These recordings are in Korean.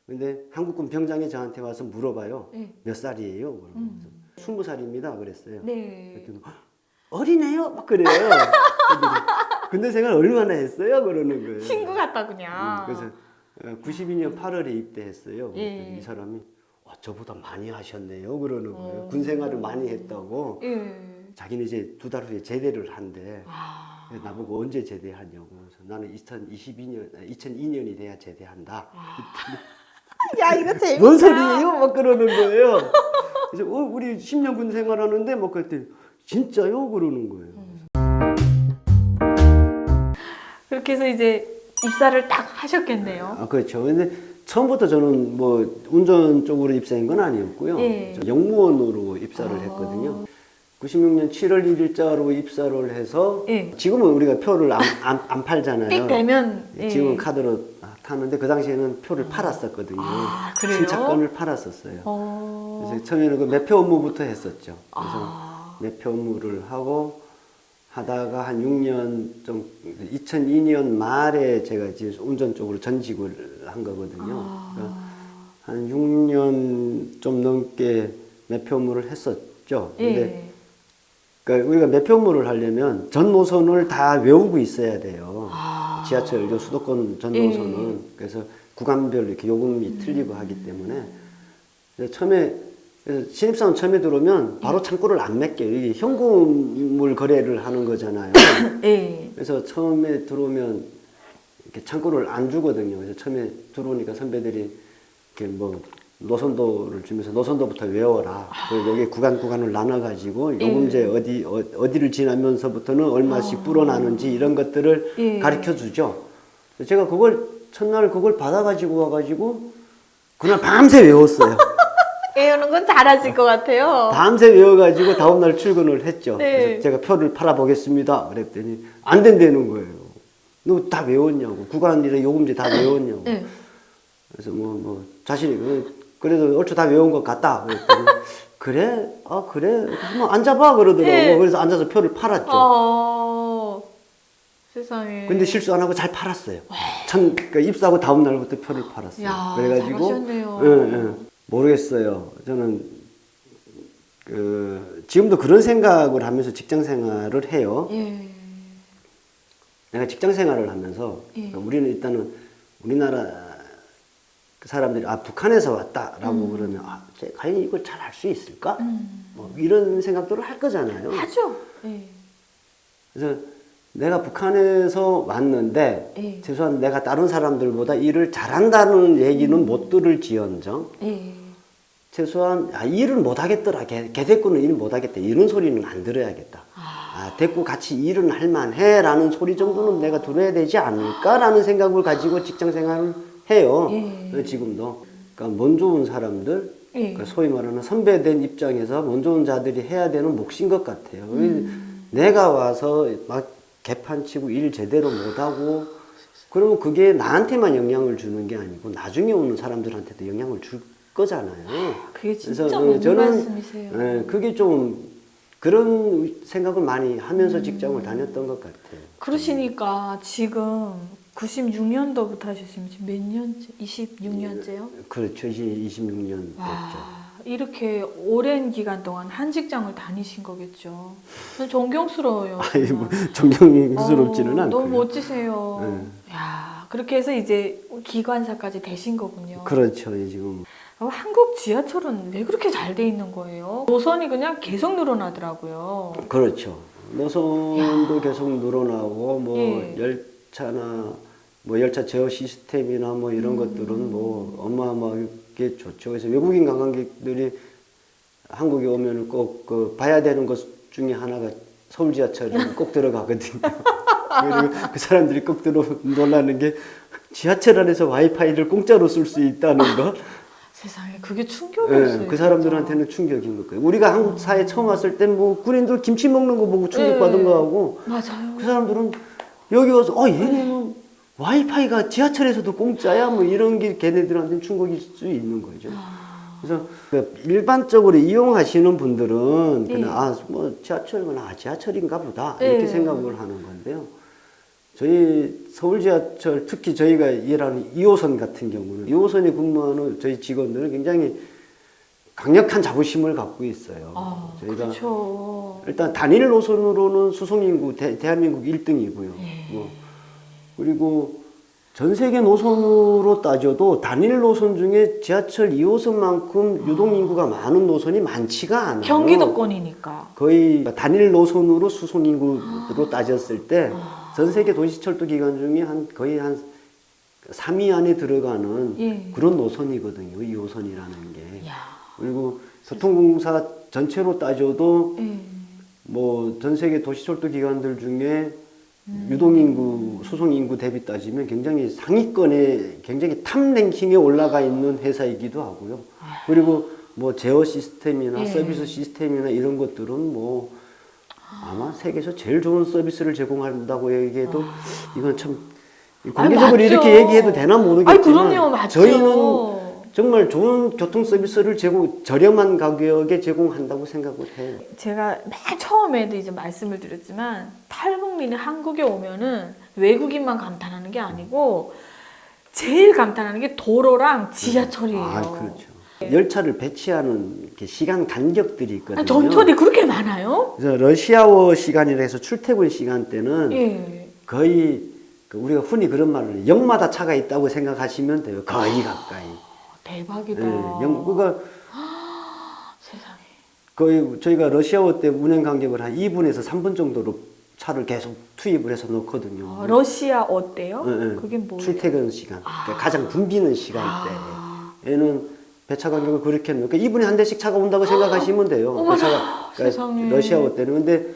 근데 한국군 병장이 저한테 와서 물어봐요. 네. 몇 살이에요? 그러면서 20살입니다. 그랬어요. 네. 그랬더니 어리네요? 막 그래요. 군대 생활 얼마나 했어요? 그러는 거예요. 친구 같다 그냥. 그래서 92년 8월에 입대했어요. 예. 이 사람이 저보다 많이 하셨네요. 그러는 거예요. 군 생활을 많이 했다고. 예. 자기는 이제 2달 후에 제대를 한대. 아. 나보고 언제 제대하냐고. 그래서 나는 2002년이 돼야 제대한다. 야 이거 재밌다. 뭔 소리예요? 막 그러는 거예요. 그래서 우리 10년 군 생활하는데 막 그랬더니 진짜요? 그러는 거예요. 그렇게 해서 이제 입사를 딱 하셨겠네요. 그렇죠. 근데 처음부터 저는 뭐 운전 쪽으로 입사한 건 아니었고요. 예. 영무원으로 입사를 했거든요. 96년 7월 1일자로 입사를 해서 예. 지금은 우리가 표를 안 팔잖아요. 띡 되면 예. 지금은 카드로 타는데 그 당시에는 표를 팔았었거든요. 아, 그래요? 승차권을 팔았었어요. 그래서 처음에는 그 매표 업무부터 했었죠. 그래서 매표 업무를 하고 하다가 한 6년 좀 2002년 말에 제가 이제 운전 쪽으로 전직을 한 거거든요. 그러니까 한 6년 좀 넘게 매표 업무를 했었죠. 근데 예. 그러니까 우리가 매표 업무를 하려면 전 노선을 다 외우고 있어야 돼요. 지하철, 수도권 전 노선은. 그래서 구간별로 이렇게 요금이 틀리고 하기 때문에. 그래서 처음에, 그래서 신입사원 처음에 들어오면 바로 창구를 안 맡겨요. 이게 현금을 거래를 하는 거잖아요. 예. 그래서 처음에 들어오면 이렇게 창구를 안 주거든요. 그래서 처음에 들어오니까 선배들이 이렇게 뭐 노선도를 주면서 노선도부터 외워라. 그리고 여기 구간을 나눠가지고 요금제 어디를 지나면서부터는 얼마씩 불어나는지 이런 것들을 가르쳐 주죠. 제가 첫날 그걸 받아가지고 와가지고 그날 밤새 외웠어요. 외우는 건 잘하실 것 같아요. 밤새 외워가지고 다음날 출근을 했죠. 네. 그래서 제가 표를 팔아보겠습니다. 그랬더니 안 된다는 거예요. 너 다 외웠냐고. 구간이랑 요금제 다 외웠냐고. 네. 그래서 자신이 그래도 얼추 다 외운 것 같다. 그랬더니 그래? 그래? 한번 앉아봐 그러더라고. 네. 그래서 앉아서 표를 팔았죠. 세상에. 근데 실수 안 하고 잘 팔았어요. 그러니까 입사하고 다음 날부터 표를 팔았어요. 야, 그래가지고 잘하셨네요. 예. 모르겠어요. 저는 지금도 그런 생각을 하면서 직장 생활을 해요. 예. 내가 직장 생활을 하면서 예. 우리는 일단은 우리나라 그 사람들이 북한에서 왔다라고 그러면 쟤 과연 이걸 잘 할 수 있을까? 뭐 이런 생각들을 할 거잖아요. 하죠. 예. 그래서 내가 북한에서 왔는데 예. 최소한 내가 다른 사람들보다 일을 잘한다는 얘기는 못 들을지언정 예. 최소한 일을 못하겠더라. 개대꾸는 일 못하겠다. 이런 소리는 안 들어야겠다. 대꾸 같이 일은 할만해 라는 소리 정도는 내가 들어야 되지 않을까라는 생각을 가지고 직장 생활을 해요. 예. 지금도. 그러니까 먼 좋은 사람들, 예. 그러니까 소위 말하는 선배된 입장에서 먼 좋은 자들이 해야 되는 몫인 것 같아요. 내가 와서 막 개판치고 일 제대로 못하고 그러면 그게 나한테만 영향을 주는 게 아니고 나중에 오는 사람들한테도 영향을 줄 거잖아요. 그게 진짜 그래서 맞는 말씀이세요. 그게 좀 그런 생각을 많이 하면서 직장을 다녔던 것 같아요. 그러시니까 지금 96년도부터 하셨으면 지금 몇 년째? 26년째요? 그렇죠. 이제 26년 됐죠. 와, 이렇게 오랜 기간 동안 한 직장을 다니신 거겠죠. 전 존경스러워요. 아니, 뭐, 존경스럽지는 않고요. 너무 멋지세요. 야, 그렇게 해서 이제 기관사까지 되신 거군요. 그렇죠. 지금. 한국 지하철은 왜 그렇게 잘 돼 있는 거예요? 노선이 그냥 계속 늘어나더라고요. 그렇죠. 노선도 계속 늘어나고 열차나 열차 제어 시스템이나 이런 것들은 어마어마하게 좋죠. 그래서 외국인 관광객들이 한국에 오면은 꼭 봐야 되는 것 중에 하나가 서울 지하철에 꼭 들어가거든요. 그리고 그 사람들이 꼭 놀라는 게 지하철 안에서 와이파이를 공짜로 쓸 수 있다는 거. 세상에 그게 충격이었어요. 그 사람들한테는 충격인 거예요. 우리가 한국 사회에 처음 왔을 땐 군인들 김치 먹는 거 보고 충격받은 거하고 맞아요. 그 사람들은 여기 와서 얘네는 와이파이가 지하철에서도 공짜야? 이런 게 걔네들한테는 충격일 수 있는 거죠. 그래서 일반적으로 이용하시는 분들은 그냥 지하철이구나, 지하철인가 보다 이렇게 생각을 하는 건데요. 저희 서울 지하철 특히 저희가 일하는 2호선 같은 경우는 2호선에 근무하는 저희 직원들은 굉장히 강력한 자부심을 갖고 있어요. 저희가 그렇죠. 일단 단일 노선으로는 수송 인구 대한민국 1등이고요. 그리고 전 세계 노선으로 따져도 단일 노선 중에 지하철 2호선만큼 유동 인구가 많은 노선이 많지가 않아요. 경기도권이니까. 거의 단일 노선으로 수송 인구로 따졌을 때 전 세계 도시철도 기관 중에 거의 한 3위 안에 들어가는 그런 노선이거든요. 2호선이라는 게. 그리고 교통공사 전체로 따져도 뭐 전 세계 도시철도 기관들 중에 유동인구, 수송인구 대비 따지면 굉장히 상위권에 굉장히 탑 랭킹에 올라가 있는 회사이기도 하고요. 그리고 뭐 제어 시스템이나 서비스 시스템이나 이런 것들은 뭐 아마 세계에서 제일 좋은 서비스를 제공한다고 얘기해도 이건 참 공개적으로 이렇게 얘기해도 되나 모르겠지만 그럼요, 맞죠. 저희는 정말 좋은 교통 서비스를 저렴한 가격에 제공한다고 생각을 해요. 제가 맨 처음에도 이제 말씀을 드렸지만 탈북민이 한국에 오면은 외국인만 감탄하는 게 아니고 제일 감탄하는 게 도로랑 지하철이에요. 그렇죠. 열차를 배치하는 이렇게 시간 간격들이 있거든요. 전철이 그렇게 많아요? 그래서 러시아워 시간이라 해서 출퇴근 시간대는 거의 우리가 흔히 그런 말을 해요. 역마다 차가 있다고 생각하시면 돼요. 거의 가까이. 대박이다. 그러니까 세상에. 거의 저희가 러시아워 때 운행 간격을 한 2분에서 3분 정도로 차를 계속 투입을 해서 놓거든요. 러시아 어때요? 그게 뭐예요? 출퇴근 시간. 그러니까 가장 붐비는 시간대에는 배차 간격을 그렇게 놓으니까 그러니까 2분에 한 대씩 차가 온다고 생각하시면 돼요. 배차가 그러니까 러시아워 때는. 근데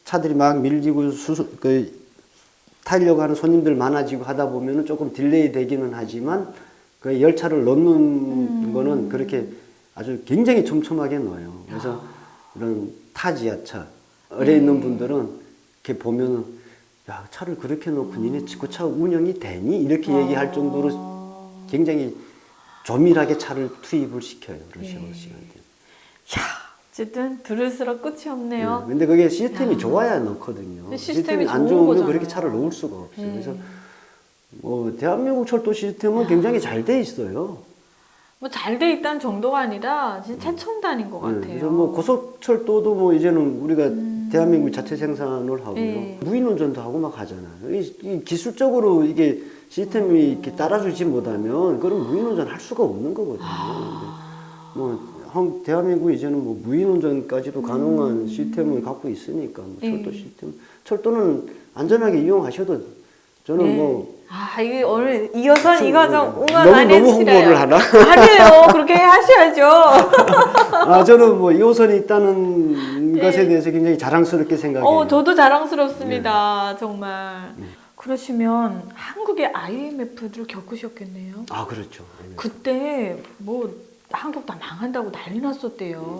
차들이 막 밀리고 타려고 하는 손님들 많아지고 하다 보면은 조금 딜레이 되기는 하지만 그 열차를 넣는 거는 그렇게 아주 굉장히 촘촘하게 넣어요. 그래서 이런 타지하철에 있는 분들은 이렇게 보면은 야, 차를 그렇게 놓고 니네 그 차 운영이 되니? 이렇게 얘기할 정도로 굉장히 조밀하게 차를 투입을 시켜요. 러시아 시간대. 야, 어쨌든 들을수록 끝이 없네요. 근데 그게 시스템이 좋아야 넣거든요. 시스템이 안 좋은 좋으면 거잖아요. 그렇게 차를 놓을 수가 없어요. 그래서 뭐 대한민국 철도 시스템은 굉장히 잘 돼 있어요. 뭐 잘 돼 있다는 정도가 아니라 진짜 최첨단인 것 같아요. 그래서 뭐 고속철도도 뭐 이제는 우리가 대한민국 자체 생산을 하고요. 무인운전도 하고 막 하잖아요. 이 기술적으로 이게 시스템이 이렇게 따라주지 못하면 그럼 무인운전 할 수가 없는 거거든요. 뭐 대한민국이 이제는 뭐 무인운전까지도 가능한 시스템을 갖고 있으니까 뭐 철도 시스템, 철도는 안전하게 이용하셔도 저는 뭐 이게 오늘 이어서 이거 좀 응원 너무 많이 해주시래요. 홍보를 하나? 아니에요. 그렇게 하셔야죠. 저는 뭐 2호선이 있다는 것에 대해서 굉장히 자랑스럽게 생각해요. 저도 자랑스럽습니다. 정말. 그러시면 한국의 IMF를 겪으셨겠네요. 그렇죠. 그때 뭐 한국 다 망한다고 난리 났었대요.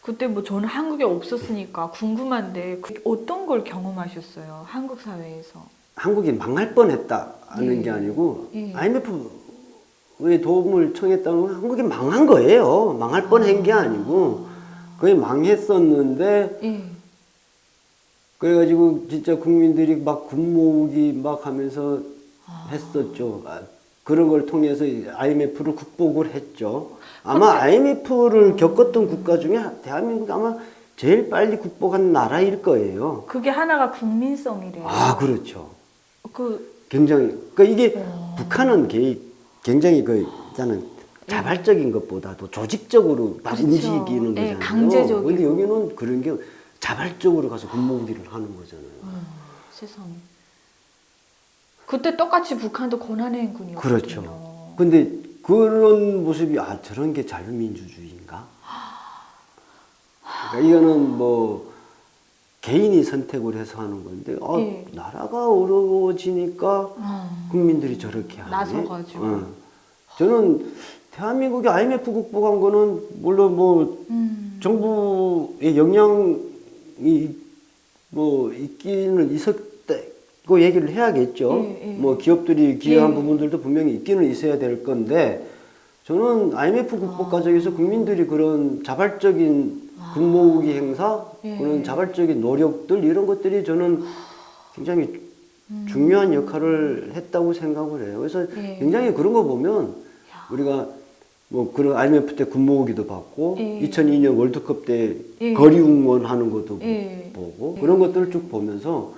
그때 뭐 저는 한국에 없었으니까 궁금한데 어떤 걸 경험하셨어요? 한국 사회에서. 한국이 망할 뻔했다는 게 아니고 IMF의 도움을 청했다는 건 한국이 망한 거예요. 망할 뻔한 게 아니고 거의 망했었는데 그래가지고 진짜 국민들이 막 군 모으기 막 하면서 했었죠. 그런 걸 통해서 IMF를 극복을 했죠. 아마 IMF를 겪었던 국가 중에 대한민국이 아마 제일 빨리 극복한 나라일 거예요. 그게 하나가 국민성이래요. 그렇죠. 굉장히 그러니까 이게 북한은 굉장히 있잖아요. 자발적인 것보다도 조직적으로 막 움직이는 거잖아요. 강제적이고. 근데 여기는 그런 게 자발적으로 가서 군모으기를 하는 거잖아요. 세상에. 그때 똑같이 북한도 고난의 행군이었거든요. 그렇죠. 근데 그런 모습이 저런 게 자유민주주의인가? 그러니까 이거는 뭐 개인이 선택을 해서 하는 건데 나라가 어려워지니까 국민들이 저렇게 하네. 나서가지고. 저는 대한민국이 IMF 극복한 거는 물론 뭐 정부의 영향이 뭐 있기는 있었다고 얘기를 해야겠죠. 뭐 기업들이 기여한 부분들도 분명히 있기는 있어야 될 건데 저는 IMF 극복 과정에서 국민들이 그런 자발적인 군모으기 행사, 그런 자발적인 노력들 이런 것들이 저는 굉장히 중요한 역할을 했다고 생각을 해요. 그래서 예. 굉장히 그런 거 보면 우리가 뭐 그런 IMF 때 군모으기도 받고 예. 2002년 월드컵 때 예. 거리 응원하는 것도 예. 보고 예. 그런 것들을 쭉 보면서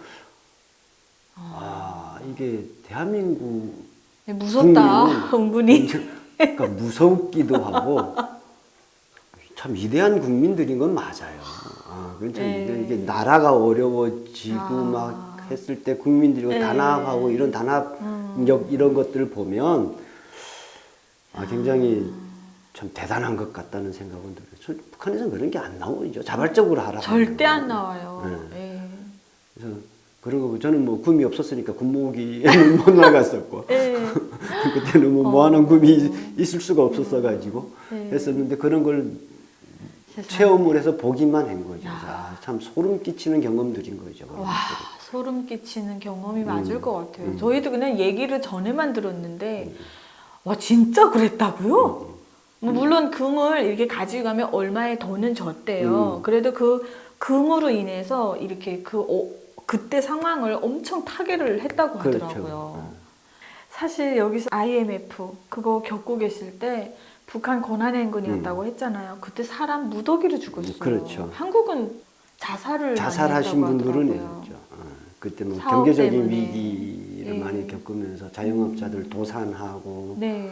이게 대한민국 네, 무섭다. 은근히. 그러니까 무섭기도 하고 참 위대한 국민들인 건 맞아요. 그렇죠. 네. 이게 나라가 어려워지고 막 했을 때 국민들이 네. 단합하고 이런 단합력 이런 것들을 보면 굉장히 참 대단한 것 같다는 생각은 들어요. 북한에서는 그런 게 안 나오죠. 자발적으로 하라고. 절대 안 나와요. 네. 예. 그래서 그런 거 저는 뭐 굼이 없었으니까 군 모으기에는 못 나갔었고 예. 그때는 뭐 모아놓은 굼이 있을 수가 없었어 가지고 네. 했었는데 그런 걸 세상에. 체험을 해서 보기만 한 거죠. 야. 참 소름 끼치는 경험들인 거죠. 와, 소름 끼치는 경험이 맞을 것 같아요. 저희도 그냥 얘기를 전에만 들었는데, 와, 진짜 그랬다고요? 뭐 물론 금을 이렇게 가지고 가면 얼마에 더는 졌대요. 그래도 그 금으로 인해서 이렇게 그때 상황을 엄청 타개를 했다고 그렇죠. 하더라고요. 사실 여기서 IMF 그거 겪고 계실 때 북한 권한행군이었다고 했잖아요. 그때 사람 무더기로 죽었어요. 그렇죠. 한국은 자살을 자살하신 많이 했다고 분들은 하더라고요. 있죠. 그때 뭐 사업 경제적인 때문에. 위기를 예. 많이 겪으면서 자영업자들 도산하고 네.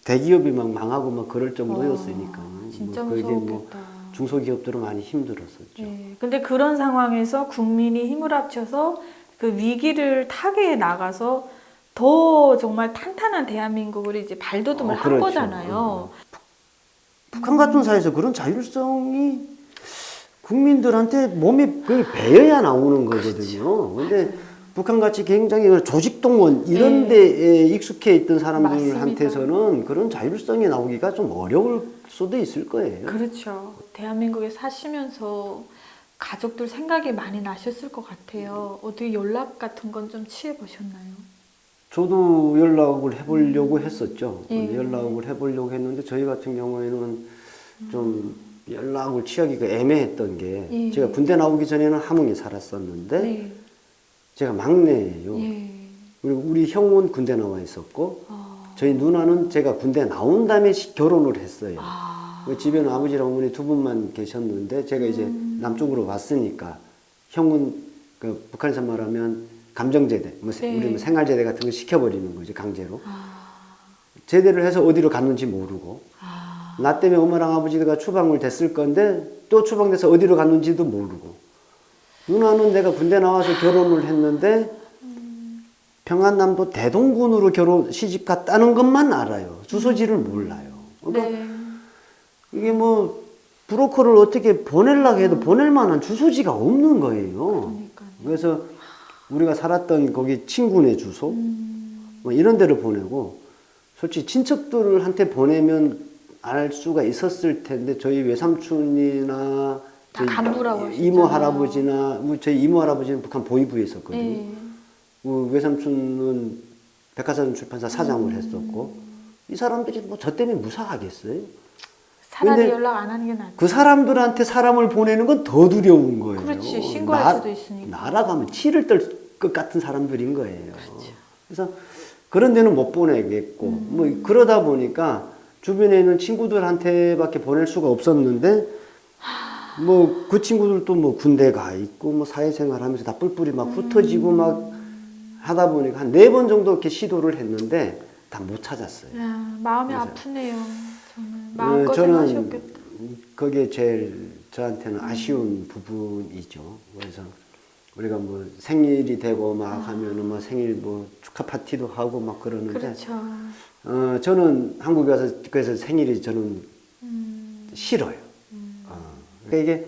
대기업이 막 망하고 막 그럴 정도였으니까. 진짜 그게 무서웠겠다. 중소기업들은 많이 힘들었었죠. 네. 근데 그런 상황에서 국민이 힘을 합쳐서 그 위기를 타개해 나가서 더 정말 탄탄한 대한민국을 이제 발돋움을 한 그렇죠. 거잖아요. 북한 같은 사회에서 그런 자율성이 국민들한테 몸에 그걸 배어야 나오는 거거든요. 근데 북한같이 굉장히 조직동원 이런 네. 데에 익숙해 있던 사람들한테서는 맞습니다. 그런 자율성이 나오기가 좀 어려울 수도 있을 거예요. 그렇죠. 대한민국에 사시면서 가족들 생각이 많이 나셨을 것 같아요. 어떻게 연락 같은 건 좀 취해 보셨나요? 저도 연락을 해보려고 했었죠. 예. 연락을 해보려고 했는데 저희 같은 경우에는 좀 연락을 취하기가 애매했던 게 예. 제가 군대 나오기 전에는 함흥에 살았었는데 네. 제가 막내예요. 예. 그리고 우리 형은 군대 나와 있었고 저희 누나는 제가 군대 나온 다음에 결혼을 했어요. 집에는 아버지랑 어머니 두 분만 계셨는데 제가 이제 남쪽으로 왔으니까 형은 그 북한에서 말하면 감정제대, 뭐 네. 우리 뭐 생활제대 같은 거 시켜버리는 거죠, 강제로. 제대를 해서 어디로 갔는지 모르고 나 때문에 엄마랑 아버지가 추방을 됐을 건데 또 추방돼서 어디로 갔는지도 모르고 누나는 내가 군대 나와서 결혼을 했는데 평안남도 대동군으로 시집 갔다는 것만 알아요. 주소지를 몰라요. 그러니까 네. 이게 뭐 브로커를 어떻게 보내려고 해도 보낼 만한 주소지가 없는 거예요. 그러니까요. 그래서 우리가 살았던 거기 친구네 주소 뭐 이런 데를 보내고 솔직히 친척들한테 보내면 알 수가 있었을 텐데 저희 외삼촌이나 다 간부라고 이모 하셨잖아요. 할아버지나 저희 이모 할아버지는 북한 보위부에 있었거든요. 네. 외삼촌은 백화사전 출판사 사장을 했었고 이 사람들이 뭐 저 때문에 무사하겠어요? 차라리 근데 연락 안 하는 게 낫죠. 그 사람들한테 사람을 보내는 건 더 두려운 거예요. 그렇지, 신고할 수도 있으니까. 날아가면 치를 떨 것 같은 사람들인 거예요. 그렇죠. 그래서 그런 데는 못 보내겠고 뭐 그러다 보니까 주변에 있는 친구들한테밖에 보낼 수가 없었는데 뭐 그 친구들도 뭐 군대 가 있고 뭐 사회생활 하면서 다 뿔뿔이 막 흩어지고 막 하다 보니까 한 4번 정도 이렇게 시도를 했는데 다 못 찾았어요. 야, 마음이 그래서- 아프네요. 정말 마음고생하셨겠다. 그게 제일 저한테는 아쉬운 부분이죠. 그래서 우리가 뭐 생일이 되고 막 하면은 뭐 생일 뭐 축하 파티도 하고 막 그러는데 그렇죠. 저는 한국에 와서 그래서 생일이 저는 싫어요. 그러니까 이게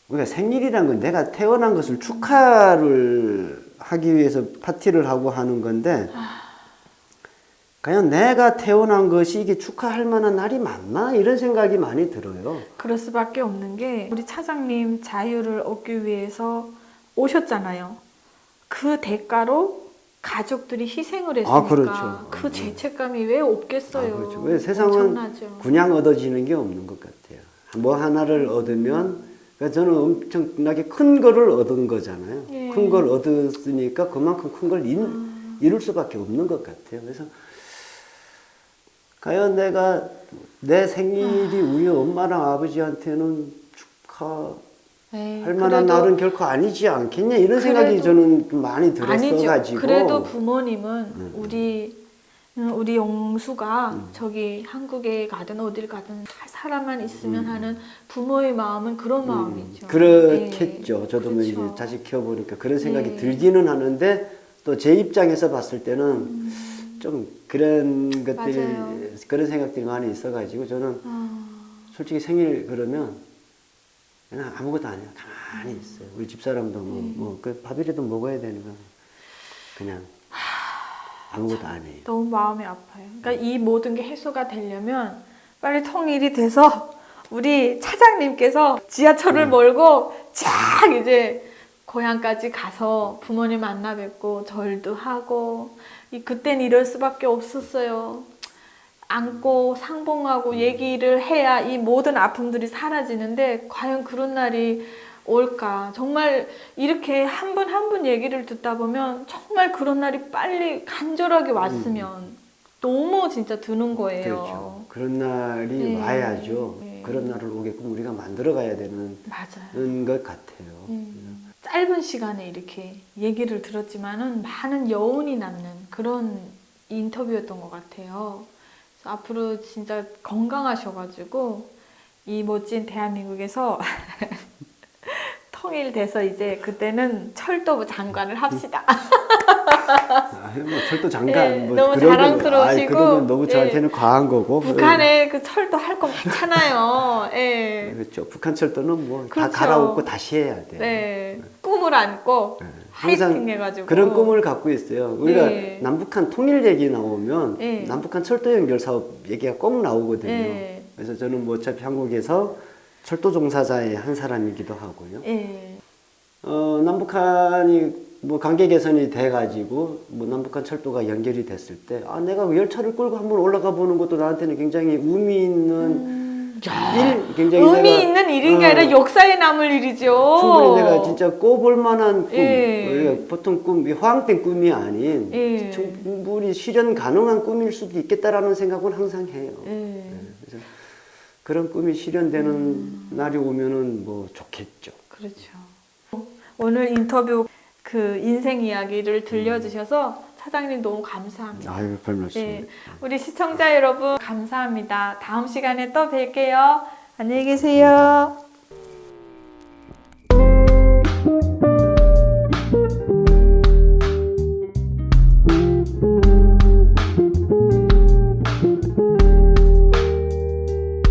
우리가 생일이란 건 내가 태어난 것을 축하를 하기 위해서 파티를 하고 하는 건데 과연 내가 태어난 것이 이게 축하할 만한 날이 맞나 이런 생각이 많이 들어요. 그럴 수밖에 없는 게 우리 차장님 자유를 얻기 위해서 오셨잖아요. 그 대가로 가족들이 희생을 했으니까 그렇죠. 그 죄책감이 왜 없겠어요. 그렇죠. 왜 세상은 엄청나죠. 그냥 얻어지는 게 없는 것 같아요. 뭐 하나를 얻으면 그러니까 저는 엄청나게 큰 거를 얻은 거잖아요. 예. 큰 걸 얻었으니까 그만큼 큰 걸 이룰 수밖에 없는 것 같아요. 그래서 과연 내가 내 생일이 우리 엄마랑 아버지한테는 축하할 에이, 만한 날은 결코 아니지 않겠냐 이런 생각이 저는 좀 많이 들었어가지고. 그래도 부모님은 우리 영수가 저기 한국에 가든 어딜 가든 잘 살아만 있으면 하는 부모의 마음은 그런 마음이죠. 그렇겠죠. 저도 뭐 이제 그렇죠. 자식 키워보니까 그런 생각이 예. 들기는 하는데 또 제 입장에서 봤을 때는 좀 그런 것들이 맞아요. 그런 생각들이 많이 있어가지고 저는 솔직히 생일 그러면 그냥 아무것도 안 해요. 가만히 있어요. 우리 집사람도 그 밥이라도 먹어야 되니까 그냥 아무것도 안 해요. 너무 마음이 아파요. 그러니까 이 모든 게 해소가 되려면 빨리 통일이 돼서 우리 차장님께서 지하철을 몰고 쫙 이제 고향까지 가서 부모님 만나 뵙고 절도 하고 그땐 이럴 수밖에 없었어요. 안고 상봉하고 얘기를 해야 이 모든 아픔들이 사라지는데 과연 그런 날이 올까? 정말 이렇게 한 분 한 분 얘기를 듣다 보면 정말 그런 날이 빨리 간절하게 왔으면 너무 진짜 드는 거예요. 그렇죠. 그런 날이 네. 와야죠. 네. 그런 날을 오게끔 우리가 만들어 가야 되는 맞아요. 것 같아요. 짧은 시간에 이렇게 얘기를 들었지만은 많은 여운이 남는 그런 인터뷰였던 것 같아요. 그래서 앞으로 진짜 건강하셔가지고 이 멋진 대한민국에서 통일돼서 이제 그때는 철도부 장관을 합시다. 뭐 철도 장관 네, 뭐 너무 그런 자랑스러우시고, 그러면 너무 저한테는 예. 과한 거고. 북한에 그 철도 할 거 많잖아요. 예. 그렇죠. 북한 철도는 뭐 다 그렇죠. 갈아엎고 다시 해야 돼. 네. 꿈을 안고 항상 파이팅 해가지고 그런 꿈을 갖고 있어요. 우리가 네. 남북한 통일 얘기 나오면 네. 남북한 철도 연결 사업 얘기가 꼭 나오거든요. 네. 그래서 저는 뭐 어차피 한국에서 철도 종사자의 한 사람이기도 하고요. 예. 남북한이 뭐 관계 개선이 돼가지고 뭐 남북한 철도가 연결이 됐을 때 내가 그 열차를 끌고 한번 올라가 보는 것도 나한테는 굉장히 의미 있는 굉장히 의미 내가, 있는 일인 게 아니라 역사에 남을 일이죠. 충분히 내가 진짜 꿔볼 만한 꿈, 예. 우리가 보통 꿈, 화학된 꿈이 아닌 예. 충분히 실현 가능한 꿈일 수도 있겠다라는 생각은 항상 해요. 예. 그래서 그런 꿈이 실현되는 날이 오면은 뭐 좋겠죠. 그렇죠. 오늘 인터뷰 그 인생 이야기를 들려주셔서 차장님 너무 감사합니다. 아유, 별 말씀. 네, 우리 시청자 여러분 감사합니다. 다음 시간에 또 뵐게요. 안녕히 계세요.